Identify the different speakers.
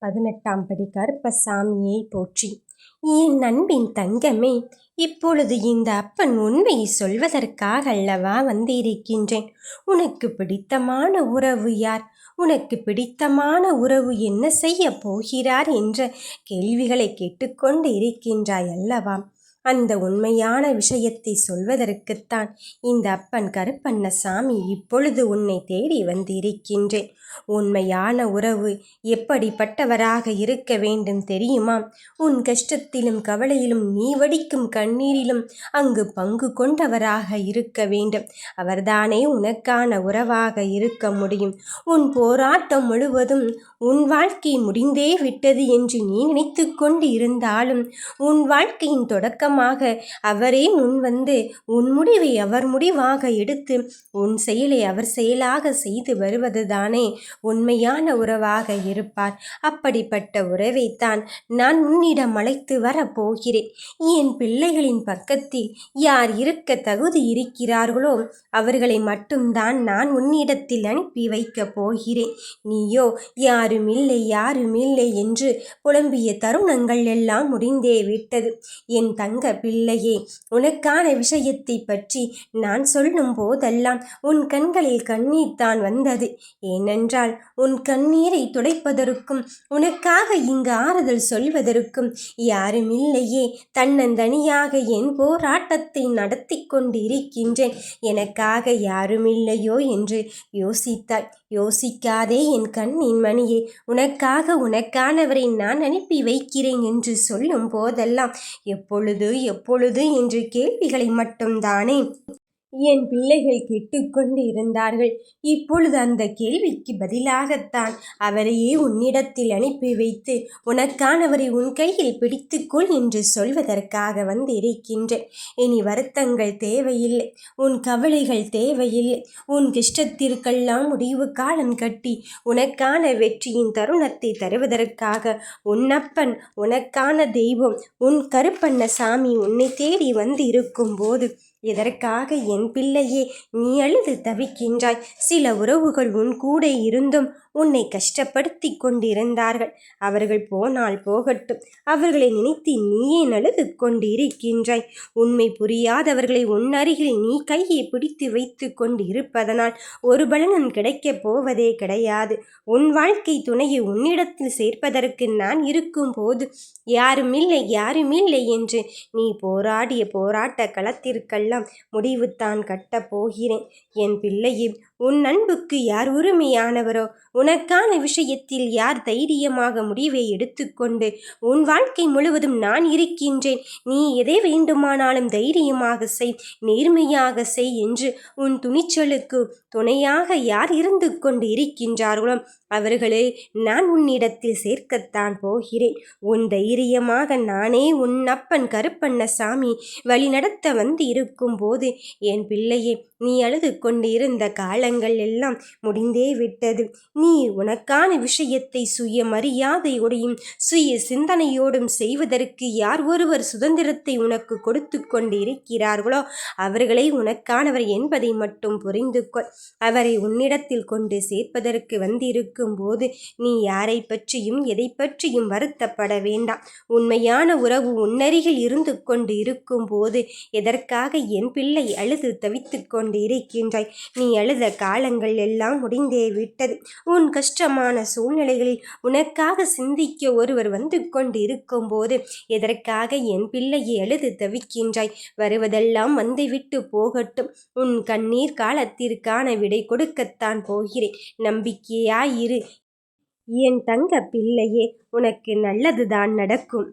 Speaker 1: 18ஆம் படி கருப்பசாமியை போற்றி. என் அன்பின் தங்கமே, இப்பொழுது இந்த அப்பன் உண்மையை சொல்வதற்காக அல்லவா வந்திருக்கின்றேன். உனக்கு பிடித்தமான உறவு யார்? உனக்கு பிடித்தமான உறவு என்ன செய்ய போகிறார் என்ற கேள்விகளை கேட்டுக்கொண்டு இருக்கின்றாய் அல்லவா? அந்த உண்மையான விஷயத்தை சொல்வதற்குத்தான் இந்த அப்பன் கருப்பண்ணசாமி இப்பொழுது உன்னை தேடி வந்திருக்கின்றேன். உண்மையான உறவு எப்படிப்பட்டவராக இருக்க வேண்டும் தெரியுமா? உன் கஷ்டத்திலும் கவலையிலும் நீ வடிக்கும் கண்ணீரிலும் அங்கு பங்கு கொண்டவராக இருக்க வேண்டும். அவர்தானே உனக்கான உறவாக இருக்க முடியும். உன் போராட்டம் முழுவதும் உன் வாழ்க்கை முடிந்தே விட்டது என்று நீ நினைத்து கொண்டு இருந்தாலும் உன் வாழ்க்கையின் தொடக்கமாக அவரே முன்வந்து உன் முடிவை அவர் முடிவாக எடுத்து உன் செயலை அவர் செயலாக செய்து வருவதுதானே உண்மையான உறவாக இருப்பார். அப்படிப்பட்ட உறவைத்தான் நான் உன்னிடம் அழைத்து வரப்போகிறேன். என் பிள்ளைகளின் பக்கத்தில் யார் இருக்க தகுதி இருக்கிறார்களோ அவர்களை மட்டும்தான் நான் உன்னிடத்தில் அனுப்பி வைக்கப் போகிறேன். நீயோ யாருமில்லை என்று புலம்பிய தருணங்கள் எல்லாம் முடிந்தே விட்டது. என் தங்க பிள்ளையே, உனக்கான விஷயத்தை பற்றி நான் சொல்லும் போதெல்லாம் உன் கண்களில் கண்ணீர் தான் வந்தது. ஏனென்றால் உன் கண்ணீரை துடைப்பதற்கும் உனக்காக இங்கு ஆறுதல் சொல்வதற்கும் யாருமில்லையே. தன்னந்தனியாக என் போராட்டத்தை நடத்தி கொண்டு இருக்கின்றேன். எனக்காக யாருமில்லையோ என்று யோசித்தாய். யோசிக்காதே என் கண்ணின் மணியே. உனக்கானவரை நான் அனுப்பி வைக்கிறேன் என்று சொல்லும் போதெல்லாம் எப்பொழுது என்று கேள்விகளை மட்டும்தானே என் பிள்ளைகள் கேட்டுக்கொண்டு இருந்தார்கள். இப்பொழுது அந்த கேள்விக்கு பதிலாகத்தான் அவரையே உன்னிடத்தில் அனுப்பி வைத்து உனக்கானவரை உன் கையில் பிடித்துக்கொள் என்று சொல்வதற்காக வந்திருக்கின்றேன். இனி வருத்தங்கள் தேவையில்லை, உன் கவலைகள் தேவையில்லை. உன் கஷ்டத்திற்கெல்லாம் முடிவு காலம் கட்டி உனக்கான வெற்றியின் தருணத்தை தருவதற்காக உன்னப்பன், உனக்கான தெய்வம், உன் கருப்பண்ணசாமி உன்னை தேடி வந்து இருக்கும் போது எதற்காக என் பிள்ளையே நீ அழுது தவிக்கின்றாய்? சில உறவுகள் உன் கூட இருந்தும் உன்னை கஷ்டப்படுத்தி கொண்டிருந்தார்கள். அவர்கள் போனால் போகட்டும், அவர்களை நினைத்து நீயே அழுது கொண்டிருக்கின்றாய். உண்மை புரியாதவர்களை உன் அருகில் நீ கையை பிடித்து வைத்து கொண்டு இருப்பதனால் ஒரு பலனும் கிடைக்கப் போவதே கிடையாது. உன் வாழ்க்கை துணையை உன்னிடத்தில் சேர்ப்பதற்கு நான் இருக்கும் போது யாருமில்லை என்று நீ போராடிய போராட்ட களத்திற்கெல்லாம் முடிவுத்தான் கட்டப் போகிறேன். என் பிள்ளையே, உன் அன்புக்கு யார் உரிமையானவரோ, உனக்கான விஷயத்தில் யார் தைரியமாக முடிவை எடுத்துக்கொண்டு உன் வாழ்க்கை முழுவதும் நான் இருக்கின்றேன், நீ எதை வேண்டுமானாலும் தைரியமாக செய், நேர்மையாக செய் என்று உன் துணிச்சலுக்கு துணையாக யார் இருந்து கொண்டு இருக்கின்றார்களோ அவர்களே நான் உன்னிடத்தில் சேர்க்கத்தான் போகிறேன். உன் தைரியமாக நானே உன் அப்பன் கருப்பண்ணசாமி வழிநடத்த வந்து இருக்கும் போது என் பிள்ளையே, நீ அழுது கொண்டு இருந்த காலங்கள் எல்லாம் முடிந்தே விட்டது. நீ உனக்கான விஷயத்தை சுய மரியாதையோடையும் சுய சிந்தனையோடும் செய்வதற்கு யார் ஒருவர் சுதந்திரத்தை உனக்கு கொடுத்து கொண்டு இருக்கிறார்களோ அவர்களை உனக்கானவர் என்பதை மட்டும் புரிந்து கொள். அவரை உன்னிடத்தில் கொண்டு சேர்ப்பதற்கு வந்திருக்கும் போது நீ யாரை பற்றியும் எதை பற்றியும் வருத்தப்பட வேண்டாம். உண்மையான உறவு உன்னருகில் இருந்து கொண்டு இருக்கும் போது எதற்காக என் பிள்ளை அழுது தவித்து கொண்டு இருக்கின்றாய்? நீ அழுத காலங்கள் எல்லாம் முடிந்தே விட்டது. உன் கஷ்டமான சூழ்நிலைகளில் உனக்காக சிந்திக்க ஒருவர் வந்து கொண்டு இருக்கும் போது எதற்காக என் பிள்ளையை அழுது தவிக்கின்றாய்? வருவதெல்லாம் வந்துவிட்டு போகட்டும். உன் கண்ணீர் காலத்திற்கான விடை கொடுக்கத்தான் போகிறேன். நம்பிக்கையாயிரு என் தங்க பிள்ளையே, உனக்கு நல்லதுதான் நடக்கும்.